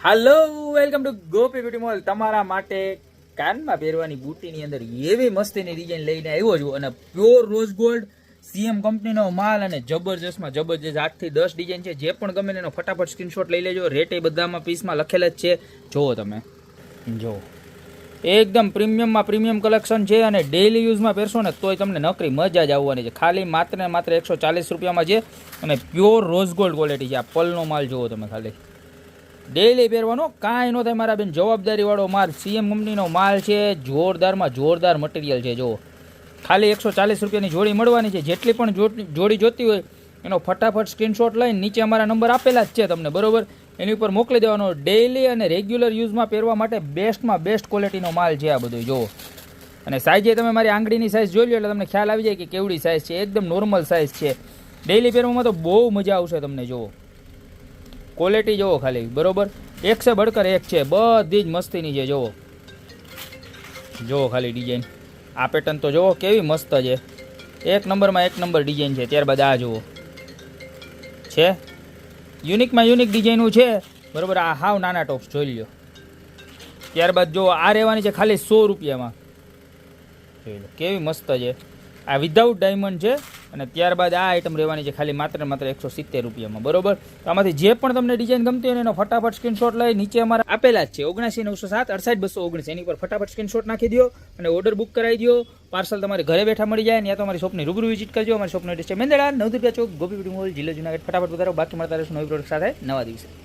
Hello welcome to Gopi beauty mall. તમારા માટે કાનમાં પહેરવાની બુટીની અંદર એવી મસ્તીની ડિઝાઇન લઈને આવ્યો છું અને પ્યોર રોઝ ગોલ્ડ સીએમ કંપનીનો માલ અને જબરજસ્તમાં જબરજસ્ત 8 થી 10 ડિઝાઇન છે. જે પણ ગમે એનો ફટાફટ સ્ક્રીનશોટ લઈ લેજો. રેટ એ બધામાં પીસમાં લખેલ જ છે. જુઓ તમે, જો એકદમ પ્રીમિયમમાં પ્રીમિયમ કલેક્શન છે અને ડેઈલી યુઝમાં પહેરશો ને તોય તમને નકરી મજા જ આવવાની છે. ખાલી માત્ર ને માત્ર 140 રૂપિયામાં છે અને પ્યોર રોઝ ગોલ્ડ ક્વોલિટી છે. આ પલનો માલ જુઓ તમે, ખાલી ડેઈલી પહેરવાનો કાંઈ ન થાય મારા બેન. જવાબદારીવાળો માલ, સીએમ કંપનીનો માલ છે. જોરદારમાં જોરદાર મટીરિયલ છે. જુઓ, ખાલી 140 રૂપિયાની જોડી મળવાની છે. જેટલી પણ જોડી જોતી હોય એનો ફટાફટ સ્ક્રીનશોટ લઈને નીચે અમારા નંબર આપેલા જ છે તમને, બરોબર, એની ઉપર મોકલી દેવાનો. ડેઈલી અને રેગ્યુલર યુઝમાં પહેરવા માટે બેસ્ટમાં બેસ્ટ ક્વોલિટીનો માલ છે આ બધું. જુઓ, અને સાઇઝે તમે મારી આંગળીની સાઇઝ જોઈ લો એટલે તમને ખ્યાલ આવી જાય કે કેવડી સાઇઝ છે. એકદમ નોર્મલ સાઇઝ છે. ડેઈલી પહેરવામાં તો બહુ મજા આવશે તમને. જુઓ ક્વોલિટી જુઓ ખાલી, બરોબર, એક છે બળકર એક છે, બધી જ મસ્તીની છે. જુઓ જુઓ ખાલી ડિઝાઇન, આ પેટર્ન તો જુઓ કેવી મસ્ત છે. એક નંબરમાં એક નંબર ડિઝાઇન છે. ત્યારબાદ આ જુઓ છે, યુનિકમાં યુનિક ડિઝાઇનનું છે, બરોબર. આ હાવ નાના ટોપ્સ જોઈ લો. ત્યારબાદ જુઓ આ રહેવાની છે ખાલી 100 રૂપિયામાં. જોઈ લો કેવી મસ્ત છે. આ વિધાઉટ ડાયમંડ છે. અને ત્યારબાદ આ આઈટમ રહેવાની છે ખાલી માત્ર માત્ર 170 રૂપિયામાં, બરોબર. તો આમાંથી જે પણ તમને ડિઝાઇન ગમતી હોય એનો ફટાફટ સ્ક્રીનશોટ લઈ નીચે અમારા આપેલા જ છે 79 907 68 219 એની પર ફટાફટ સ્ક્રીનશોટ નાખી દો અને ઓર્ડર બુક કરાવી દો. પાર્સલ તમારે ઘરે બેઠા મળી જાય. ત્યાં તો અમારી શોપની રૂબરૂ વિઝિટ કરજો. અમારી શોપનો એડ્રેસ છે મેંદડા, નવદુર્ગા ચોક, ગોપી બ્યુટી મોલ, જિલ્લો જુનાગઢ. ફટાફટ વધારો, બાકી મળતા રહેશું નવી પ્રોડક્ટ સાથે નવા દિવસે.